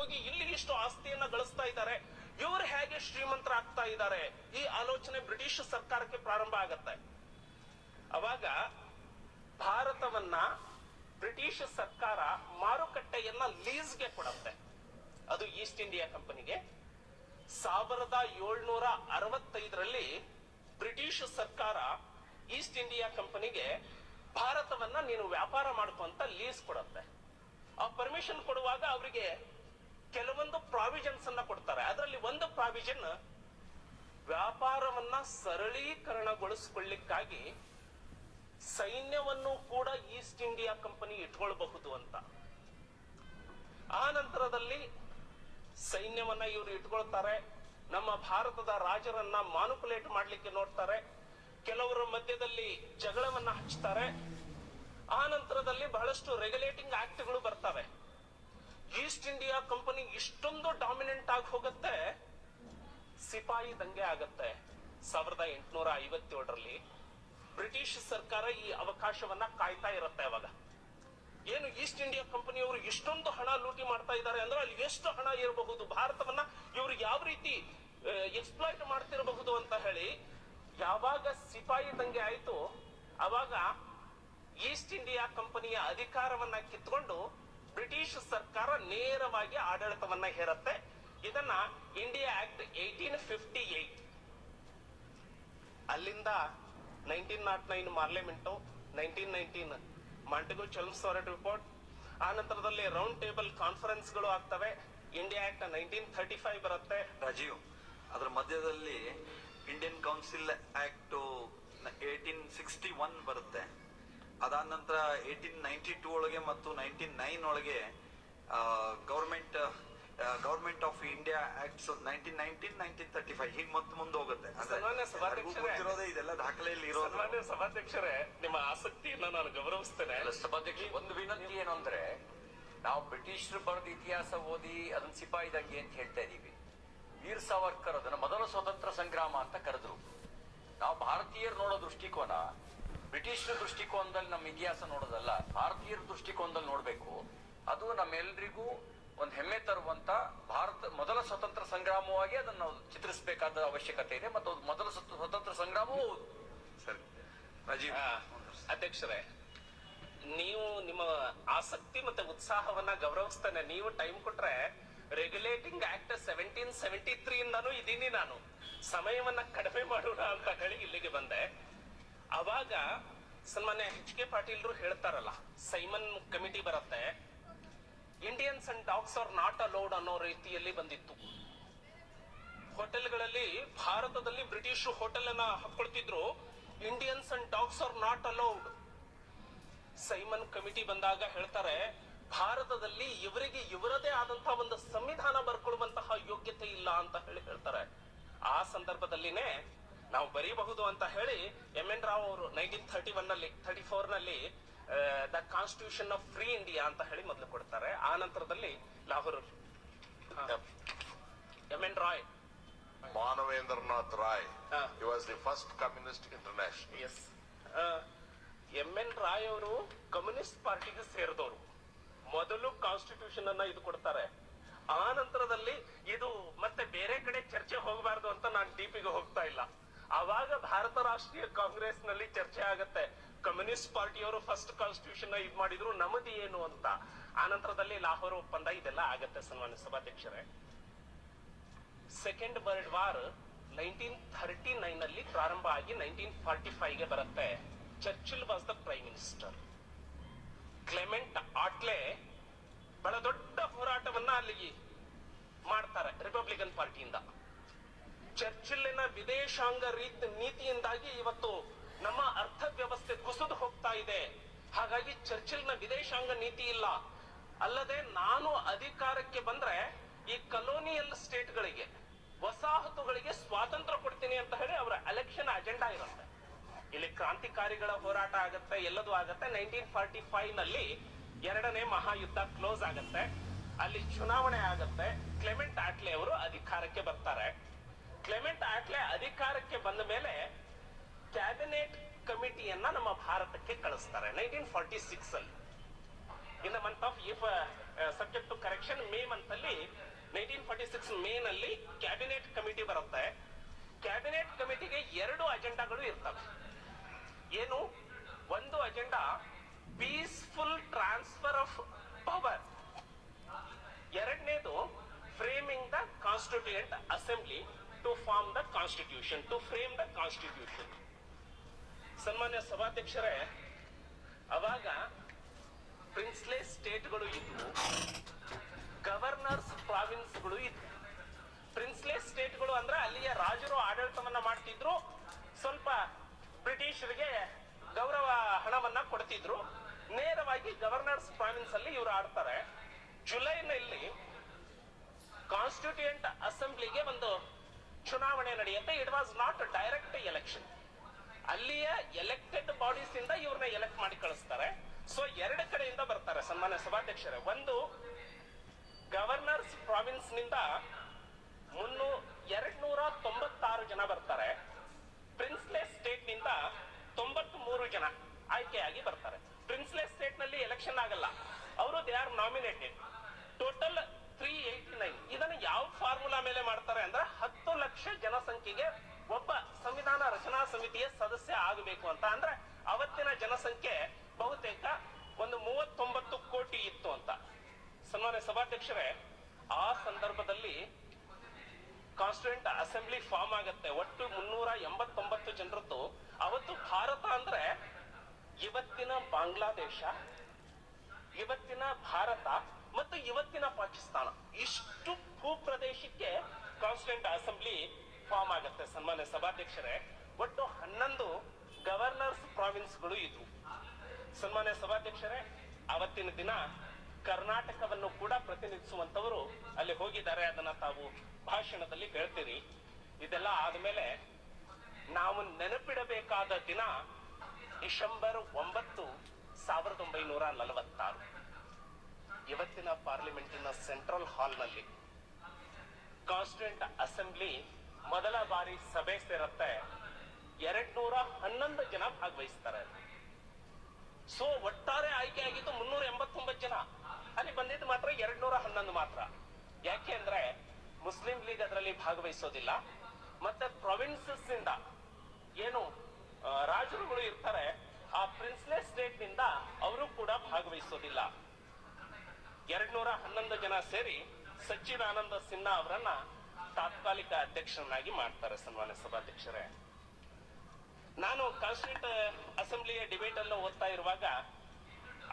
ಹೋಗಿ ಇಲ್ಲಿ ಇಷ್ಟು ಆಸ್ತಿಯನ್ನ ಗಳಿಸ್ತಾ ಇದ್ದಾರೆ, ಇವರು ಹೇಗೆ ಶ್ರೀಮಂತರಾಗ್ತಾ ಇದ್ದಾರೆ, ಈ ಆಲೋಚನೆ ಬ್ರಿಟಿಷ್ ಸರ್ಕಾರಕ್ಕೆ ಪ್ರಾರಂಭ ಆಗತ್ತೆ. ಅವಾಗ ಭಾರತವನ್ನ ಬ್ರಿಟಿಷ್ ಸರ್ಕಾರ ಮಾರುಕಟ್ಟೆಯನ್ನ ಲೀಸ್ಗೆ ಕೊಡತ್ತೆ. ಅದು ಈಸ್ಟ್ ಇಂಡಿಯಾ ಕಂಪನಿಗೆ 1765ರಲ್ಲಿ ಬ್ರಿಟಿಷ್ ಸರ್ಕಾರ ಈಸ್ಟ್ ಇಂಡಿಯಾ ಕಂಪನಿಗೆ ಭಾರತವನ್ನ ನೀನು ವ್ಯಾಪಾರ ಮಾಡ್ಕೊಂತ ಲೀಸ್ ಕೊಡತ್ತೆ. ಆ ಪರ್ಮಿಷನ್ ಕೊಡುವಾಗ ಅವರಿಗೆ ಕೆಲವೊಂದು ಪ್ರಾವಿಷನ್ಸ್ ಅನ್ನ ಕೊಡ್ತಾರೆ. ಅದರಲ್ಲಿ ಒಂದು ಪ್ರಾವಿಷನ್, ವ್ಯಾಪಾರವನ್ನ ಸರಳೀಕರಣಗೊಳಿಸಿಕೊಳ್ಳಿಕ್ಕಾಗಿ ಸೈನ್ಯವನ್ನು ಕೂಡ ಈಸ್ಟ್ ಇಂಡಿಯಾ ಕಂಪನಿ ಇಟ್ಕೊಳ್ಬಹುದು ಅಂತ. ಆ ನಂತರದಲ್ಲಿ ಸೈನ್ಯವನ್ನ ಇವರು ಇಟ್ಕೊಳ್ತಾರೆ. ನಮ್ಮ ಭಾರತದ ರಾಜರನ್ನ ಮಾನುಪುಲೇಟ್ ಮಾಡ್ಲಿಕ್ಕೆ ನೋಡ್ತಾರೆ. ಕೆಲವರ ಮಧ್ಯದಲ್ಲಿ ಜಗಳವನ್ನ ಹಚ್ತಾರೆ. ಆ ನಂತರದಲ್ಲಿ ಬಹಳಷ್ಟು ರೆಗ್ಯುಲೇಟಿಂಗ್ ಆಕ್ಟ್ಗಳು ಬರ್ತವೆ. ಈಸ್ಟ್ ಇಂಡಿಯಾ ಕಂಪನಿ ಇಷ್ಟೊಂದು ಡಾಮಿನೆಂಟ್ ಆಗಿ ಹೋಗುತ್ತೆ, ಸಿಪಾಯಿ ದಂಗೆ ಆಗತ್ತೆ 1857ರಲ್ಲಿ. ಬ್ರಿಟಿಷ್ ಸರ್ಕಾರ ಈ ಅವಕಾಶವನ್ನ ಕಾಯ್ತಾ ಇರುತ್ತೆ. ಅವಾಗ ಏನು ಈಸ್ಟ್ ಇಂಡಿಯಾ ಕಂಪನಿಯವರು ಇಷ್ಟೊಂದು ಹಣ ಲೂಟಿ ಮಾಡ್ತಾ ಇದ್ದಾರೆ ಅಂದ್ರೆ ಅಲ್ಲಿ ಎಷ್ಟು ಹಣ ಇರಬಹುದು, ಭಾರತವನ್ನ ಇವರು ಯಾವ ರೀತಿ ಎಕ್ಸ್ಪ್ಲಾಯ್ಟ್ ಮಾಡ್ತಿರಬಹುದು ಅಂತ ಹೇಳಿ ಯಾವಾಗ ಸಿಪಾಯಿ ದಂಗೆ ಆಯ್ತು, ಅವಾಗ ಈಸ್ಟ್ ಇಂಡಿಯಾ ಕಂಪನಿಯ ಅಧಿಕಾರವನ್ನ ಕಿತ್ಕೊಂಡು ಬ್ರಿಟಿಷ್ ಸರ್ಕಾರ ನೇರವಾಗಿ ಆಡಳಿತವನ್ನ ಹೇರತ್ತೆ. ಇದನ್ನ ಇಂಡಿಯಾ ಆಕ್ಟ್ 1858. ಅಲ್ಲಿಂದ 1909 ಪಾರ್ಲಿಮೆಂಟು, 1919 ಮಾಂಟೆಗು ಚಲ್ಮ್ಸ್ಫೋರ್ಡ್ ರಿಪೋರ್ಟ್, ಆ ನಂತರದಲ್ಲಿ ರೌಂಡ್ ಟೇಬಲ್ ಕಾನ್ಫರೆನ್ಸ್ಗಳು ಆಗ್ತವೆ. ಇಂಡಿಯಾ ಆಕ್ಟ್ 1935 ಬರುತ್ತೆ. ರಾಜೀವ್, ಅದರ ಮಧ್ಯದಲ್ಲಿ ಇಂಡಿಯನ್ ಕೌನ್ಸಿಲ್ ಆಕ್ಟ್ 1861 ಬರುತ್ತೆ. ಅದಾದ ನಂತರ 1892 ಒಳಗೆ ಮತ್ತು 1909 ಒಳಗೆ ಗವರ್ಮೆಂಟ್ ಆಫ್ ಇಂಡಿಯಾ ಆಕ್ಟ್ಸ್ 1919, 1935 ಹೀಗೆ ಮತ್ತೆ ಮುಂದೆ ಹೋಗುತ್ತೆ. ಗೊತ್ತಿರೋದೇ ಇದೆಲ್ಲ ದಾಖಲೆಯಲ್ಲಿ ಇರೋದು. ಸಭಾಧ್ಯಕ್ಷರೇ, ನಿಮ್ಮ ಆಸಕ್ತಿಯನ್ನ ನಾನು ಗೌರವಿಸ್ತೇನೆ. ಸಭಾಧ್ಯಕ್ಷ, ಒಂದು ವಿನಂತಿ ಏನು ಅಂದ್ರೆ, ನಾವು ಬ್ರಿಟಿಷರು ಬರೆದ ಇತಿಹಾಸ ಓದಿ ಅದನ್ನ ಸಿಪಾಯಿದಾಗಿ ಅಂತ ಹೇಳ್ತಾ ಇದೀವಿ. ವೀರ್ ಸಾವರ್ಕರ್ ಅದನ್ನ ಮೊದಲ ಸ್ವತಂತ್ರ ಸಂಗ್ರಾಮ ಅಂತ ಕರೆದ್ರು. ನಾವು ಭಾರತೀಯರು ನೋಡೋ ದೃಷ್ಟಿಕೋನ ಬ್ರಿಟಿಷರ ದೃಷ್ಟಿಕೋನದಲ್ಲಿ ನಮ್ಮ ಇತಿಹಾಸ ನೋಡೋದಲ್ಲ, ಭಾರತೀಯರ ದೃಷ್ಟಿಕೋನದಲ್ಲಿ ನೋಡ್ಬೇಕು. ಅದು ನಮ್ಮೆಲ್ಲರಿಗೂ ಒಂದು ಹೆಮ್ಮೆ ತರುವಂತ ಭಾರತ ಮೊದಲ ಸ್ವತಂತ್ರ ಸಂಗ್ರಾಮವಾಗಿ ಅದನ್ನು ನಾವು ಚಿತ್ರಿಸಬೇಕಾದ ಅವಶ್ಯಕತೆ ಇದೆ. ಮತ್ತು ಮೊದಲ ಸ್ವತಂತ್ರ ಸಂಗ್ರಾಮವೂ ಸರಿ. ರಾಜೀವ್ ಅಧ್ಯಕ್ಷರೇ, ನೀವು ನಿಮ್ಮ ಆಸಕ್ತಿ ಮತ್ತೆ ಉತ್ಸಾಹವನ್ನ ಗೌರವಿಸ್ತೇನೆ. ನೀವು ಟೈಮ್ ಕೊಟ್ರೆ ರೆಗ್ಯುಲೇಟಿಂಗ್ ಆಕ್ಟ್ 1773 ಇಂದಾನು ಇದೀನಿ ನಾನು. ಸಮಯವನ್ನ ಕಡಿಮೆ ಮಾಡೋಣ ಅಂತ ಹೇಳಿ ಇಲ್ಲಿಗೆ ಬಂದೆ. ಅವಾಗ ಸನ್ಮಾನ್ಯ HK ಪಾಟೀಲ್ರು ಹೇಳ್ತಾರಲ್ಲ, ಸೈಮನ್ ಕಮಿಟಿ ಬರುತ್ತೆ, Indians and dogs are not allowed ಅನ್ನೋ ರೀತಿಯಲ್ಲಿ ಬಂದಿತ್ತು. ಹೋಟೆಲ್ಗಳಲ್ಲಿ ಭಾರತದಲ್ಲಿ ಬ್ರಿಟಿಷರು ಹೋಟೆಲ್ ಅನ್ನ ಹಾಕೊಳ್ತಿದ್ರು, Indians and dogs are not allowed. Simon committee ಬಂದಾಗ ಹೇಳ್ತಾರೆ, ಭಾರತದಲ್ಲಿ ಇವರಿಗೆ ಇವರದೇ ಆದಂತಹ ಒಂದು ಸಂವಿಧಾನ ಬರ್ಕೊಳ್ಳುವಂತಹ ಯೋಗ್ಯತೆ ಇಲ್ಲ ಅಂತ ಹೇಳಿ ಹೇಳ್ತಾರೆ. ಆ ಸಂದರ್ಭದಲ್ಲಿನೇ ನಾವು ಬರೀಬಹುದು ಅಂತ ಹೇಳಿ MN ರಾವ್ ಅವರು 1934ನಲ್ಲಿ the constitution of free India ಅಂತ ಹೇಳಿ ಮೊದಲು ಕೊಡ್ತಾರೆ. ಆ ನಂತರದಲ್ಲಿ Lahore MN Roy, Manavendranath Rai, he was the first communist international. Yes. MN Roy ಅವರು ಕಮ್ಯುನಿಸ್ಟ್ ಪಾರ್ಟಿಗೆ ಸೇರಿದವರು. ಮೊದಲು ಕಾನ್ಸ್ಟಿಟ್ಯೂಷನ್ ಅನ್ನ ಇದು ಕೊಡ್ತಾರೆ. ಆ ನಂತರದಲ್ಲಿ ಇದು ಮತ್ತೆ ಬೇರೆ ಕಡೆ ಚರ್ಚೆ ಹೋಗಬಾರ್ದು ಅಂತ ನಾನು ಡೀಪಿಗೆ ಹೋಗ್ತಾ ಇಲ್ಲ. ಅವಾಗ ಭಾರತ ರಾಷ್ಟ್ರೀಯ ಕಾಂಗ್ರೆಸ್ ನಲ್ಲಿ ಚರ್ಚೆ ಆಗತ್ತೆ, ಕಮ್ಯುನಿಸ್ಟ್ ಪಾರ್ಟಿಯವರು ಫಸ್ಟ್ ಕಾನ್ಸ್ಟಿಟ್ಯೂಷನ್ ಇದ್ ಮಾಡಿದ್ರು, ನಮ್ಮದು ಏನು ಅಂತ. ಆ ನಂತರದಲ್ಲಿ ಲಾಹೋರ್ ಒಪ್ಪಂದ ಇದೆಲ್ಲ ಆಗತ್ತೆ. ಸನ್ಮಾನ್ಯ ಸಭಾಧ್ಯಕ್ಷರೇ, ಸೆಕೆಂಡ್ ವರ್ಲ್ಡ್ ವಾರ್ 1939ನಲ್ಲಿ ಪ್ರಾರಂಭ ಆಗಿ 1945ಗೆ ಬರುತ್ತೆ. Churchill was the prime minister. Clement Attlee ಬಹಳ ದೊಡ್ಡ ಹೋರಾಟವನ್ನ ಅಲ್ಲಿ ಮಾಡ್ತಾರೆ ರಿಪಬ್ಲಿಕನ್ ಪಾರ್ಟಿಯಿಂದ. ಚರ್ಚಿಲ್ಲಿನ ವಿದೇಶಾಂಗ ನೀತಿಯಿಂದಾಗಿ ಇವತ್ತು ನಮ್ಮ ಅರ್ಥವ್ಯವಸ್ಥೆ ಕುಸಿದು ಹೋಗ್ತಾ ಇದೆ. ಹಾಗಾಗಿ ಚರ್ಚಿಲ್ನ ವಿದೇಶಾಂಗ ನೀತಿ ಇಲ್ಲ. ಅಲ್ಲದೆ ನಾನು ಅಧಿಕಾರಕ್ಕೆ ಬಂದ್ರೆ ಈ ಕಲೋನಿಯಲ್ ಸ್ಟೇಟ್ಗಳಿಗೆ, ವಸಾಹತುಗಳಿಗೆ ಸ್ವಾತಂತ್ರ್ಯ ಕೊಡ್ತೀನಿ ಅಂತ ಹೇಳಿ ಅವರ ಎಲೆಕ್ಷನ್ ಅಜೆಂಡಾ ಇರುತ್ತೆ. ಇಲ್ಲಿ ಕ್ರಾಂತಿಕಾರಿಗಳ ಹೋರಾಟ ಆಗತ್ತೆ, ಎಲ್ಲದೂ ಆಗತ್ತೆ. 1945ನಲ್ಲಿ ಎರಡನೇ ಮಹಾಯುದ್ಧ ಕ್ಲೋಸ್ ಆಗತ್ತೆ. ಅಲ್ಲಿ ಚುನಾವಣೆ ಆಗತ್ತೆ. ಕ್ಲೆಮೆಂಟ್ ಆಟ್ಲೆ ಅವರು ಅಧಿಕಾರಕ್ಕೆ ಬರ್ತಾರೆ. ಕ್ಲೆಮೆಂಟ್ ಆಟ್ಲೆ ಅಧಿಕಾರಕ್ಕೆ ಬಂದ ಮೇಲೆ ಕ್ಯಾಬಿನೆಟ್ ಕಮಿಟಿಯನ್ನ ನಮ್ಮ ಭಾರತಕ್ಕೆ ಕಳಿಸ್ತಾರೆ 1946 ಅಲ್ಲಿ. In the month of subject to correction, May month ಅಲ್ಲಿ ನಲ್ಲಿ 1946 ಮೇ ನಲ್ಲಿ ಕ್ಯಾಬಿನೆಟ್ ಕಮಿಟಿ ಬರುತ್ತೆ. ಕ್ಯಾಬಿನೆಟ್ ಕಮಿಟಿಗೆ 2 ಅಜೆಂಡಾಗಳು ಇರ್ತವೆ. ಏನು? ಒಂದು agenda peaceful transfer of power, ಎರಡನೇದು framing the constituent assembly to form the constitution, to frame the constitution. ಸನ್ಮಾನ್ಯ ಸಭಾಧ್ಯಕ್ಷರೇ, ಅವಾಗ ಪ್ರಿನ್ಸ್ಲೆ ಸ್ಟೇಟ್ಗಳು ಇದ್ವು, ಗವರ್ನರ್ಸ್ ಪ್ರಾವಿನ್ಸ್ಗಳು ಇದ್ವು. ಪ್ರಿನ್ಸ್ಲೆ ಸ್ಟೇಟ್ಗಳು ಅಂದ್ರೆ ಅಲ್ಲಿಯ ರಾಜರು ಆಡಳಿತವನ್ನ ಮಾಡ್ತಿದ್ರು, ಸ್ವಲ್ಪ ಬ್ರಿಟಿಷರಿಗೆ ಗೌರವ ಹಣವನ್ನ ಕೊಡ್ತಿದ್ರು. ನೇರವಾಗಿ ಗವರ್ನರ್ಸ್ ಪ್ರಾವಿನ್ಸ್ ಅಲ್ಲಿ ಇವರು ಆಡ್ತಾರೆ. ಜುಲೈನಲ್ಲಿ ಕಾನ್ಸ್ಟಿಟ್ಯೂಯೆಂಟ್ ಅಸೆಂಬ್ಲಿಗೆ ಒಂದು ಚುನಾವಣೆ ನಡೆಯುತ್ತೆ. It was not direct election. ಅಲ್ಲಿಯ ಎಲೆಕ್ಟೆಡ್ ಬಾಡೀಸ್ ಇಂದ ಇವ್ರನ್ನ ಎಲೆಕ್ಟ್ ಮಾಡಿ ಕಳಿಸ್ತಾರೆ. ಸೊ 2 ಕಡೆಯಿಂದ ಬರ್ತಾರೆ ಸನ್ಮಾನ್ಯ ಸಭಾಧ್ಯಕ್ಷರೇ. ಒಂದು, ಗವರ್ನರ್ಸ್ ಪ್ರಾವಿನ್ಸ್ ನಿಂದ 296 ಜನ ಬರ್ತಾರೆ. ಪ್ರಿನ್ಸ್ಲೆ ಸ್ಟೇಟ್ ನಿಂದ 93 ಜನ ಆಯ್ಕೆಯಾಗಿ ಬರ್ತಾರೆ. ಪ್ರಿನ್ಸ್ಲೆ ಸ್ಟೇಟ್ ನಲ್ಲಿ ಎಲೆಕ್ಷನ್ ಆಗಲ್ಲ, ಅವರು ದೇ ಆರ್ ನಾಮಿನೇಟೆಡ್. ಟೋಟಲ್ 389. ಇದನ್ನು ಯಾವ ಫಾರ್ಮುಲಾ ಮೇಲೆ ಮಾಡ್ತಾರೆ ಅಂದ್ರೆ 10 ಲಕ್ಷ ಜನಸಂಖ್ಯೆಗೆ ಒಬ್ಬ ಸಂವಿಧಾನ ರಚನಾ ಸಮಿತಿಯ ಸದಸ್ಯ ಆಗಬೇಕು ಅಂತ. ಅಂದ್ರೆ ಅವತ್ತಿನ ಜನಸಂಖ್ಯೆ ಬಹುತೇಕ ಒಂದು 39 ಕೋಟಿ ಇತ್ತು ಅಂತ. ಸನ್ಮಾನ್ಯ ಸಭಾಧ್ಯಕ್ಷರೇ, ಆ ಸಂದರ್ಭದಲ್ಲಿ ಕಾನ್ಸ್ಟಿಟ್ಯೂಯೆಂಟ್ ಅಸೆಂಬ್ಲಿ ಫಾರ್ಮ್ ಆಗುತ್ತೆ. ಒಟ್ಟು 389 ಜನರದ್ದು. ಅವತ್ತು ಭಾರತ ಅಂದ್ರೆ ಇವತ್ತಿನ ಬಾಂಗ್ಲಾದೇಶ, ಇವತ್ತಿನ ಭಾರತ ಮತ್ತು ಇವತ್ತಿನ ಪಾಕಿಸ್ತಾನ, ಇಷ್ಟು ಭೂಪ್ರದೇಶಕ್ಕೆ ಕಾನ್ಸ್ಟಿಟ್ಯೂಯೆಂಟ್ ಅಸೆಂಬ್ಲಿ ಫಾರ್ಮ್ ಆಗುತ್ತೆ. ಸನ್ಮಾನ್ಯ ಸಭಾಧ್ಯಕ್ಷರೇ, ಒಟ್ಟು 11 ಗವರ್ನರ್ಸ್ ಪ್ರಾವಿನ್ಸ್ಗಳು ಇದ್ವು. ಸನ್ಮಾನ್ಯ ಸಭಾಧ್ಯಕ್ಷರೇ, ಅವತ್ತಿನ ದಿನ ಕರ್ನಾಟಕವನ್ನು ಕೂಡ ಪ್ರತಿನಿಧಿಸುವಂತವರು ಅಲ್ಲಿ ಹೋಗಿದ್ದಾರೆ. ಅದನ್ನ ತಾವು ಭಾಷಣದಲ್ಲಿ ಹೇಳ್ತೀರಿ. ಇದೆಲ್ಲ ಆದ್ಮೇಲೆ ನಾವು ನೆನಪಿಡಬೇಕಾದ ದಿನ ಡಿಸೆಂಬರ್ 9, 1946. ಇವತ್ತಿನ ಪಾರ್ಲಿಮೆಂಟಿನ ಸೆಂಟ್ರಲ್ ಹಾಲ್ ನಲ್ಲಿ ಕಾನ್ಸ್ಟಿಟ್ಯೂಯೆಂಟ್ ಅಸೆಂಬ್ಲಿ ಮೊದಲ ಬಾರಿ ಸಭೆ ಸೇರುತ್ತೆ. 211 ಜನ ಭಾಗವಹಿಸ್ತಾರೆ. ಸೊ ಒಟ್ಟಾರೆ ಆಯ್ಕೆ ಆಗಿದ್ದು 389 ಜನ. ಅಲ್ಲಿ ಬಂದಿದ್ದು ಮಾತ್ರ 211 ಮಾತ್ರ. ಯಾಕೆ ಅಂದ್ರೆ ಮುಸ್ಲಿಂ ಲೀಗ್ ಅದರಲ್ಲಿ ಭಾಗವಹಿಸೋದಿಲ್ಲ. ಮತ್ತೆ ಪ್ರೊವಿನ್ಸಸ್ ಇಂದ ಏನು ರಾಜರುಗಳು ಇರ್ತಾರೆ, ಆ ಪ್ರಿನ್ಸ್ಲೆ ಸ್ಟೇಟ್ ನಿಂದ ಅವರು ಕೂಡ ಭಾಗವಹಿಸೋದಿಲ್ಲ. 211 ಜನ ಸೇರಿ ಸಚ್ಚಿದಾನಂದ ಸಿನ್ಹಾ ಅವರನ್ನ ತಾತ್ಕಾಲಿಕ ಅಧ್ಯಕ್ಷರನ್ನಾಗಿ ಮಾಡ್ತಾರೆ. ಸನ್ಮಾನ್ಯ ಸಭಾಧ್ಯಕ್ಷರೇ, ನಾನು ಕಾನ್ಸ್ಟಿಟ್ಯೂಂಟ್ ಅಸೆಂಬ್ಲಿಯ ಡಿಬೇಟ್ ಅನ್ನು ಓದ್ತಾ ಇರುವಾಗ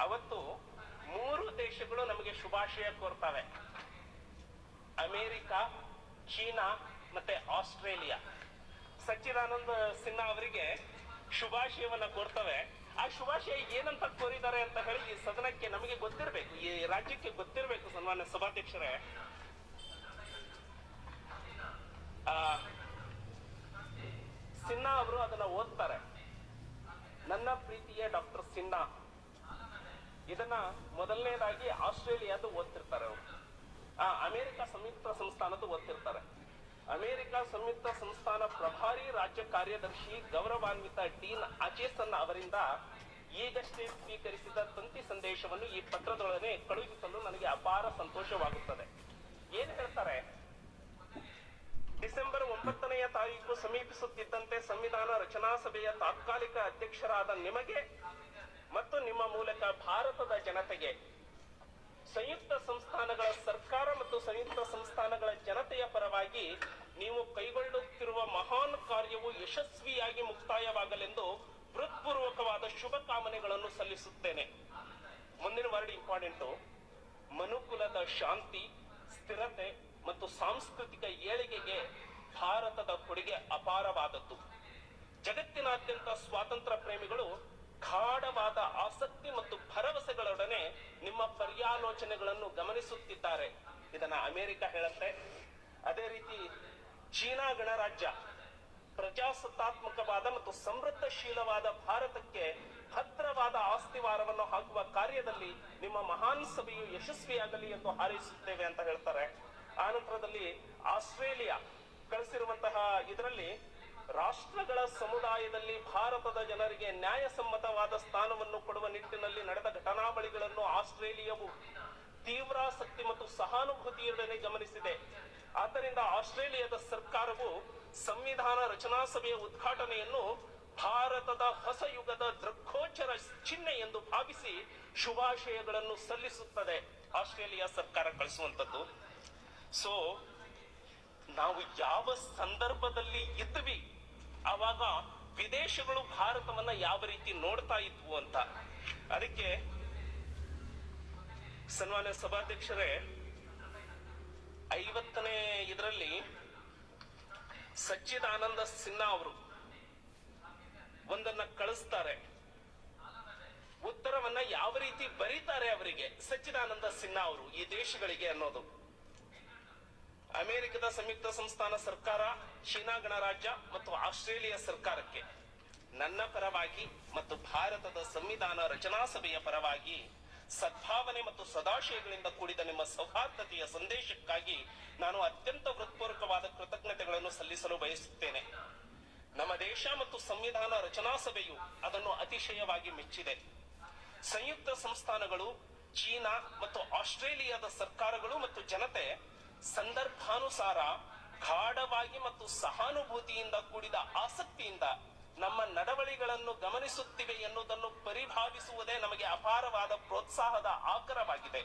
ಅವತ್ತು 3 ದೇಶಗಳು ನಮಗೆ ಶುಭಾಶಯ ಕೋರ್ತವೆ. ಅಮೆರಿಕ, ಚೀನಾ ಮತ್ತೆ ಆಸ್ಟ್ರೇಲಿಯಾ. ಸಚ್ಚಿದಾನಂದ ಸಿನ್ಹಾ ಅವರಿಗೆ ಶುಭಾಶಯವನ್ನ ಕೋರ್ತವೆ. ಆ ಶುಭಾಶಯ ಏನಂತ ಕೋರಿದ್ದಾರೆ ಅಂತ ಹೇಳಿ ಈ ಸದನಕ್ಕೆ ನಮಗೆ ಗೊತ್ತಿರಬೇಕು, ಈ ರಾಜ್ಯಕ್ಕೆ ಗೊತ್ತಿರಬೇಕು. ಸನ್ಮಾನ್ಯ ಸಭಾಧ್ಯಕ್ಷರೇ, ಸಿನ್ಹಾ ಅವರು ಅದನ್ನ ಓದ್ತಾರೆ. ನನ್ನ ಪ್ರೀತಿಯ ಡಾಕ್ಟರ್ ಸಿನ್ಹಾ, ಇದನ್ನ ಮೊದಲನೇದಾಗಿ ಆಸ್ಟ್ರೇಲಿಯಾದ ಓದ್ತಿರ್ತಾರೆ ಅವರು. ಅಮೆರಿಕ ಸಂಯುಕ್ತ ಸಂಸ್ಥಾನದ ಓದ್ತಿರ್ತಾರೆ. ಅಮೆರಿಕ ಸಂಯುಕ್ತ ಸಂಸ್ಥಾನ ಪ್ರಭಾರಿ ರಾಜ್ಯ ಕಾರ್ಯದರ್ಶಿ ಗೌರವಾನ್ವಿತ ಡೀನ್ ಅಚೇಸನ್ ಅವರಿಂದ ಈಗಷ್ಟೇ ಸ್ವೀಕರಿಸಿದ ತಂತಿ ಸಂದೇಶವನ್ನು ಈ ಪತ್ರದೊಳಗೆ ಕಳುಹಿಸಲು ನನಗೆ ಅಪಾರ ಸಂತೋಷವಾಗುತ್ತದೆ. ಏನ್ ಹೇಳ್ತಾರೆ? ಡಿಸೆಂಬರ್ 9ನೇ ತಾರೀಕು ಸಮೀಪಿಸುತ್ತಿದ್ದಂತೆ ಸಂವಿಧಾನ ರಚನಾ ಸಭೆಯ ತಾತ್ಕಾಲಿಕ ಅಧ್ಯಕ್ಷರಾದ ನಿಮಗೆ ಮತ್ತು ನಿಮ್ಮ ಮೂಲಕ ಭಾರತದ ಜನತೆಗೆ ಸಂಯುಕ್ತ ಸಂಸ್ಥಾನಗಳ ಸರ್ಕಾರ ಮತ್ತು ಸಂಯುಕ್ತ ಸಂಸ್ಥಾನಗಳ ಜನತೆಯ ಪರವಾಗಿ ನೀವು ಕೈಗೊಳ್ಳುತ್ತಿರುವ ಮಹಾನ್ ಕಾರ್ಯವು ಯಶಸ್ವಿಯಾಗಿ ಮುಕ್ತಾಯವಾಗಲೆಂದು ಹೃತ್ಪೂರ್ವಕವಾದ ಶುಭ ಕಾಮನೆಗಳನ್ನು ಸಲ್ಲಿಸುತ್ತೇನೆ. ಮುಂದಿನ ವರ್ಡ್ ಇಂಪಾರ್ಟೆಂಟು. ಮನುಕುಲದ ಶಾಂತಿ, ಸ್ಥಿರತೆ ಮತ್ತು ಸಾಂಸ್ಕೃತಿಕ ಏಳಿಗೆಗೆ ಭಾರತದ ಕೊಡುಗೆ ಅಪಾರವಾದದ್ದು. ಜಗತ್ತಿನಾದ್ಯಂತ ಸ್ವಾತಂತ್ರ್ಯ ಪ್ರೇಮಿಗಳು ಗಾಢವಾದ ಆಸಕ್ತಿ ಮತ್ತು ಭರವಸೆಗಳೊಡನೆ ನಿಮ್ಮ ಪರ್ಯಾಲೋಚನೆಗಳನ್ನು ಗಮನಿಸುತ್ತಿದ್ದಾರೆ. ಇದನ್ನ ಅಮೆರಿಕ ಹೇಳುತ್ತೆ. ಅದೇ ರೀತಿ ಚೀನಾ ಗಣರಾಜ್ಯ ಪ್ರಜಾಸತ್ತಾತ್ಮಕವಾದ ಮತ್ತು ಸಮೃದ್ಧಶೀಲವಾದ ಭಾರತಕ್ಕೆ ಭದ್ರವಾದ ಆಸ್ತಿವಾರವನ್ನು ಹಾಕುವ ಕಾರ್ಯದಲ್ಲಿ ನಿಮ್ಮ ಮಹಾನ್ ಸಭೆಯು ಯಶಸ್ವಿಯಾಗಲಿ ಎಂದು ಹಾರೈಸುತ್ತೇವೆ ಅಂತ ಹೇಳ್ತಾರೆ. ಆನಂತರದಲ್ಲಿ ಆಸ್ಟ್ರೇಲಿಯಾ ಕಳಿಸಿರುವಂತಹ ಇದರಲ್ಲಿ ರಾಷ್ಟ್ರಗಳ ಸಮುದಾಯದಲ್ಲಿ ಭಾರತದ ಜನರಿಗೆ ನ್ಯಾಯಸಮ್ಮತವಾದ ಸ್ಥಾನವನ್ನು ಕೊಡುವ ನಿಟ್ಟಿನಲ್ಲಿ ನಡೆದ ಘಟನಾವಳಿಗಳನ್ನು ಆಸ್ಟ್ರೇಲಿಯಾವು ತೀವ್ರಾಸಕ್ತಿ ಮತ್ತು ಸಹಾನುಭೂತಿಯೊಡನೆ ಗಮನಿಸಿದೆ. ಆದ್ದರಿಂದ ಆಸ್ಟ್ರೇಲಿಯಾದ ಸರ್ಕಾರವು ಸಂವಿಧಾನ ರಚನಾ ಸಭೆಯ ಉದ್ಘಾಟನೆಯನ್ನು ಭಾರತದ ಹೊಸ ಯುಗದ ದೃಗ್ಗೋಚರ ಚಿಹ್ನೆ ಎಂದು ಭಾವಿಸಿ ಶುಭಾಶಯಗಳನ್ನು ಸಲ್ಲಿಸುತ್ತದೆ. ಆಸ್ಟ್ರೇಲಿಯಾ ಸರ್ಕಾರ ಕಳಿಸುವಂತದ್ದು. ಸೊ ನಾವು ಯಾವ ಸಂದರ್ಭದಲ್ಲಿ ಇದ್ವಿ ಆವಾಗ ವಿದೇಶಗಳು ಭಾರತವನ್ನ ಯಾವ ರೀತಿ ನೋಡ್ತಾ ಇದ್ವು ಅಂತ. ಅದಕ್ಕೆ ಸನ್ಮಾನ್ಯ ಸಭಾಧ್ಯಕ್ಷರೇ, 50ನೇ ಇದರಲ್ಲಿ ಸಚ್ಚಿದಾನಂದ ಸಿನ್ಹಾ ಅವರು ಒಂದನ್ನ ಕಳಿಸ್ತಾರೆ. ಉತ್ತರವನ್ನ ಯಾವ ರೀತಿ ಬರೀತಾರೆ ಅವರಿಗೆ ಸಚ್ಚಿದಾನಂದ ಸಿನ್ಹಾ ಅವರು ಈ ದೇಶಗಳಿಗೆ ಅನ್ನೋದು. ಅಮೆರಿಕದ ಸಂಯುಕ್ತ ಸಂಸ್ಥಾನ ಸರ್ಕಾರ, ಚೀನಾ ಗಣರಾಜ್ಯ ಮತ್ತು ಆಸ್ಟ್ರೇಲಿಯಾ ಸರ್ಕಾರಕ್ಕೆ ನನ್ನ ಪರವಾಗಿ ಮತ್ತು ಭಾರತದ ಸಂವಿಧಾನ ರಚನಾ ಸಭೆಯ ಪರವಾಗಿ ಸದ್ಭಾವನೆ ಮತ್ತು ಸದಾಶಯಗಳಿಂದ ಕೂಡಿದ ನಿಮ್ಮ ಸೌಹಾರ್ದತೆಯ ಸಂದೇಶಕ್ಕಾಗಿ ನಾನು ಅತ್ಯಂತ ಹೃತ್ಪೂರ್ವಕವಾದ ಕೃತಜ್ಞತೆಗಳನ್ನು ಸಲ್ಲಿಸಲು ಬಯಸುತ್ತೇನೆ. ನಮ್ಮ ದೇಶ ಮತ್ತು ಸಂವಿಧಾನ ರಚನಾ ಸಭೆಯು ಅದನ್ನು ಅತಿಶಯವಾಗಿ ಮೆಚ್ಚಿದೆ. ಸಂಯುಕ್ತ ಸಂಸ್ಥಾನಗಳು, ಚೀನಾ ಮತ್ತು ಆಸ್ಟ್ರೇಲಿಯಾದ ಸರ್ಕಾರಗಳು ಮತ್ತು ಜನತೆ ಸಂದರ್ಭಾನುಸಾರ ಗಾಢವಾಗಿ ಮತ್ತು ಸಹಾನುಭೂತಿಯಿಂದ ಕೂಡಿದ ಆಸಕ್ತಿಯಿಂದ ನಮ್ಮ ನಡವಳಿಗಳನ್ನು ಗಮನಿಸುತ್ತಿವೆ ಎನ್ನುವುದನ್ನು ಪರಿಭಾವಿಸುವುದೇ ನಮಗೆ ಅಪಾರವಾದ ಪ್ರೋತ್ಸಾಹದ ಆಕರವಾಗಿದೆ.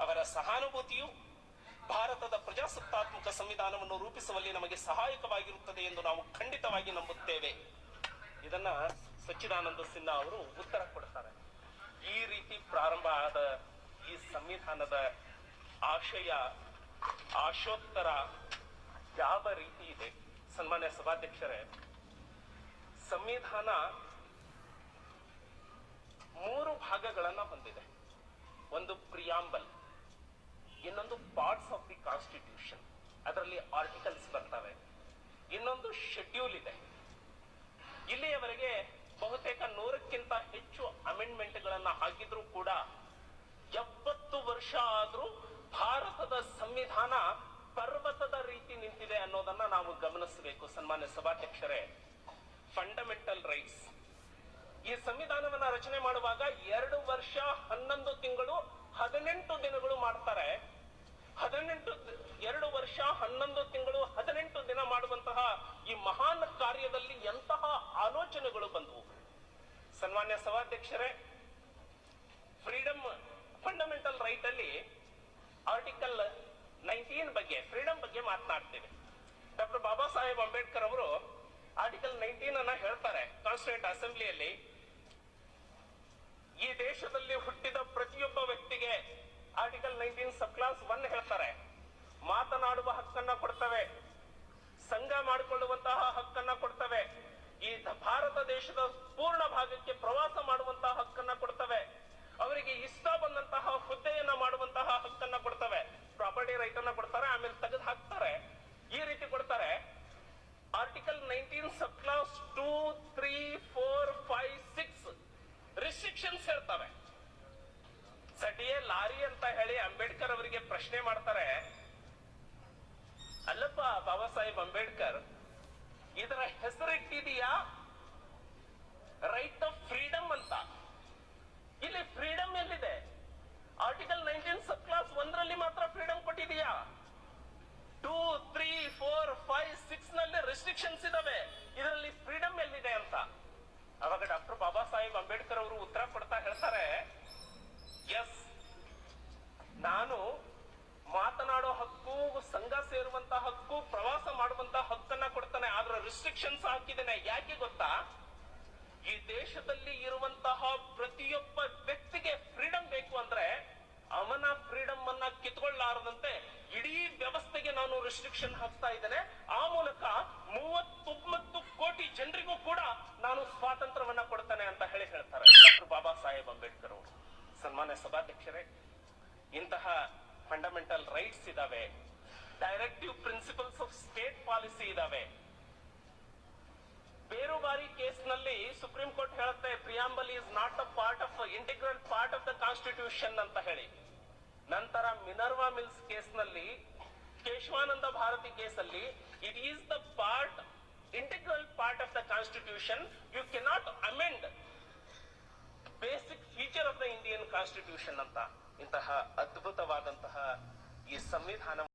ಅವರ ಸಹಾನುಭೂತಿಯು ಭಾರತದ ಪ್ರಜಾಸತ್ತಾತ್ಮಕ ಸಂವಿಧಾನವನ್ನು ರೂಪಿಸುವಲ್ಲಿ ನಮಗೆ ಸಹಾಯಕವಾಗಿರುತ್ತದೆ ಎಂದು ನಾವು ಖಂಡಿತವಾಗಿ ನಂಬುತ್ತೇವೆ. ಇದನ್ನ ಸಚ್ಚಿದಾನಂದ ಸಿನ್ಹಾ ಅವರು ಉತ್ತರ ಕೊಡ್ತಾರೆ. ಈ ರೀತಿ ಪ್ರಾರಂಭ ಆದ ಈ ಸಂವಿಧಾನದ ಆಶಯ, ಆಶೋತ್ತರ ಯಾವ ರೀತಿ ಇದೆ? ಸನ್ಮಾನ್ಯ ಸಭಾಧ್ಯಕ್ಷರೇ, ಸಂವಿಧಾನ 3 ಭಾಗಗಳನ್ನ ಹೊಂದಿದೆ. ಒಂದು ಪ್ರಿಯಾಂಬಲ್, ಇನ್ನೊಂದು ಪಾರ್ಟ್ಸ್ ಆಫ್ ದಿ ಕಾನ್ಸ್ಟಿಟ್ಯೂಷನ್, ಅದರಲ್ಲಿ ಆರ್ಟಿಕಲ್ಸ್ ಬರ್ತವೆ. ಇನ್ನೊಂದು ಶೆಡ್ಯೂಲ್ ಇದೆ. ಇಲ್ಲಿಯವರೆಗೆ ಬಹುತೇಕ 100ಕ್ಕಿಂತ ಹೆಚ್ಚು ಅಮೆಂಡ್ಮೆಂಟ್ಗಳನ್ನ ಹಾಕಿದ್ರೂ ಕೂಡ 70 ವರ್ಷ ಆದ್ರೂ ಭಾರತದ ಸಂವಿಧಾನ ಪರ್ವತದ ರೀತಿ ನಿಂತಿದೆ ಅನ್ನೋದನ್ನ ನಾವು ಗಮನಿಸಬೇಕು. ಸನ್ಮಾನ್ಯ ಸಭಾಧ್ಯಕ್ಷರೇ, ಫಂಡಮೆಂಟಲ್ ರೈಟ್ಸ್, ಈ ಸಂವಿಧಾನವನ್ನ ರಚನೆ ಮಾಡುವಾಗ 2 ವರ್ಷ 11 ತಿಂಗಳು 18 ದಿನಗಳು ಮಾಡ್ತಾರೆ. 2 ವರ್ಷ 11 ತಿಂಗಳು 18 ದಿನ ಮಾಡುವಂತಹ ಈ ಮಹಾನ್ ಕಾರ್ಯದಲ್ಲಿ ಎಂತಹ ಆಲೋಚನೆಗಳು ಬಂದವು? ಸನ್ಮಾನ್ಯ ಸಭಾಧ್ಯಕ್ಷರೇ, ಫ್ರೀಡಮ್ ಫಂಡಮೆಂಟಲ್ ರೈಟ್ ಅಲ್ಲಿ ಆರ್ಟಿಕಲ್ 19 ಬಗ್ಗೆ, ಫ್ರೀಡಮ್ ಬಗ್ಗೆ ಮಾತನಾಡ್ತೇವೆ. ಡಾಕ್ಟರ್ ಬಾಬಾ ಸಾಹೇಬ್ ಅಂಬೇಡ್ಕರ್ ಅವರು ಆರ್ಟಿಕಲ್ 19 ಅನ್ನ ಹೇಳ್ತಾರೆ ಕಾನ್ಸ್ಟಿಟ್ಯೂಂಟ್ ಅಸೆಂಬ್ಲಿಯಲ್ಲಿ. ಈ ದೇಶದಲ್ಲಿ ಹುಟ್ಟಿದ ಪ್ರತಿಯೊಬ್ಬ ವ್ಯಕ್ತಿಗೆ ಆರ್ಟಿಕಲ್ 19 ಸಬ್ ಕ್ಲಾಸ್ 1 ಹೇಳ್ತಾರೆ, ಮಾತನಾಡುವ ಹಕ್ಕನ್ನ ಕೊಡ್ತವೆ, ಸಂಘ ಮಾಡಿಕೊಳ್ಳುವಂತಹ ಹಕ್ಕನ್ನ ಕೊಡ್ತವೆ, ಈ ಭಾರತ ದೇಶದ ಪೂರ್ಣ ಭಾಗಕ್ಕೆ ಪ್ರವಾಸ ಮಾಡುವಂತಹ ಹಕ್ಕನ್ನ ಕೊಡ್ತವೆ, ಅವರಿಗೆ ಇಷ್ಟ ಬಂದಂತಹ ಹುದ್ದೆಯನ್ನ ಮಾಡುವಂತಹ ಹಕ್ಕನ್ನ ಕೊಡ್ತವೆ, ಪ್ರಾಪರ್ಟಿ ರೈಟ್ ಅನ್ನ ಕೊಡ್ತಾರೆ, ಆಮೇಲೆ ತೆಗೆದು ಹಾಕ್ತಾರೆ. ಈ ರೀತಿ ಕೊಡ್ತಾರೆ. ಆರ್ಟಿಕಲ್ 19 ಸಬ್ ಕ್ಲಾಸ್ 2, 3, 4, 5, 6 ರಿಸ್ಟ್ರಿಕ್ಷನ್ಸ್ ಹೇಳ್ತವೆ. ಸಟಿಯೇ ಲಾರಿ ಅಂತ ಹೇಳಿ ಅಂಬೇಡ್ಕರ್ ಅವರಿಗೆ ಪ್ರಶ್ನೆ ಮಾಡ್ತಾರೆ, ಅಲ್ಲಪ್ಪ ಬಾಬಾ ಸಾಹೇಬ್ ಅಂಬೇಡ್ಕರ್, ಇದರ ಹೆಸರಿಟ್ಟಿದೆಯಾ ರೈಟ್ ಆಫ್ ಫ್ರೀಡಮ್ ಅಂತ? ಇಲ್ಲಿ ಫ್ರೀಡಮ್ ಎಲ್ಲಿದೆ? ಆರ್ಟಿಕಲ್ 19 ಸಬ್ ಕ್ಲಾಸ್ 1 ಮಾತ್ರ ಫ್ರೀಡಮ್ ಕೊಟ್ಟಿದೆಯಾ? 2, 3, 4, 5, 6 ನಲ್ಲಿ ರೆಸ್ಟ್ರಿಕ್ಷನ್ಸ್ ಇದಾವೆ. ಇದರಲ್ಲಿ ಫ್ರೀಡಮ್ ಎಲ್ಲಿದೆ ಅಂತ. ಅವಾಗ ಡಾಕ್ಟರ್ ಬಾಬಾ ಸಾಹೇಬ್ ಅಂಬೇಡ್ಕರ್ ಅವರು ಉತ್ತರ ಕೊಡ್ತಾ ಹೇಳ್ತಾರೆ, ಎಸ್, ನಾನು ಮಾತನಾಡೋ ಹಕ್ಕು, ಸಂಘ ಸೇರುವಂತಹ ಹಕ್ಕು, ಪ್ರವಾಸ ಮಾಡುವಂತಹ ಹಕ್ಕನ್ನ ಕೊಡ್ತಾನೆ, ಆದ್ರೆ ರಿಸ್ಟ್ರಿಕ್ಷನ್ಸ್ ಹಾಕಿದ್ದೇನೆ. ಯಾಕೆ ಗೊತ್ತಾ? ಈ ದೇಶದಲ್ಲಿ ಇರುವಂತಹ ಪ್ರತಿಯೊಬ್ಬ ವ್ಯಕ್ತಿಗೆ ಫ್ರೀಡಮ್ ಬೇಕು ಅಂದ್ರೆ ಅವನ ಫ್ರೀಡಮ್ ಅನ್ನ ಕಿತ್ಕೊಳ್ಳಾರದಂತೆ ಇಡೀ ವ್ಯವಸ್ಥೆಗೆ ನಾನು ರಿಸ್ಟ್ರಿಕ್ಷನ್ ಹಾಕ್ತಾ ಇದ್ದೇನೆ. ಆ ಮೂಲಕ 39 ಕೋಟಿ ಜನರಿಗೂ ಕೂಡ ನಾನು ಸ್ವಾತಂತ್ರ್ಯವನ್ನ ಕೊಡ್ತೇನೆ ಅಂತ ಹೇಳ್ತಾರೆ ಡಾಕ್ಟರ್ ಬಾಬಾ ಸಾಹೇಬ್ ಅಂಬೇಡ್ಕರ್ ಅವರು. ಸನ್ಮಾನ್ಯ ಸಭಾಧ್ಯಕ್ಷರೇ, ಇಂತಹ ಫಂಡಮೆಂಟಲ್ ರೈಟ್ಸ್ ಇದಾವೆ, directive principles of state policy ಇದಾವೆ. ಬೇರುಬಾರಿ ಕೇಸ್ ನಲ್ಲಿ ಸುಪ್ರೀಂ ಕೋರ್ಟ್ ಹೇಳುತ್ತೆ, preamble is not a part of integral part of the constitution ಅಂತ ಹೇಳಿ. ನಂತರ ಮಿನರ್ವಾ ಮಿಲ್ಸ್ ಕೇಸ್ ನಲ್ಲಿ, ಕೇಶವಾನಂದ ಭಾರತಿ ಕೇಸಲ್ಲಿ, it is the part, integral part of the constitution, you cannot amend basic feature of the Indian constitution ಅಂತ. ಇಂತಹ ಅದ್ಭುತವಾದಂತಹ ಈ ಸಂವಿಧಾನ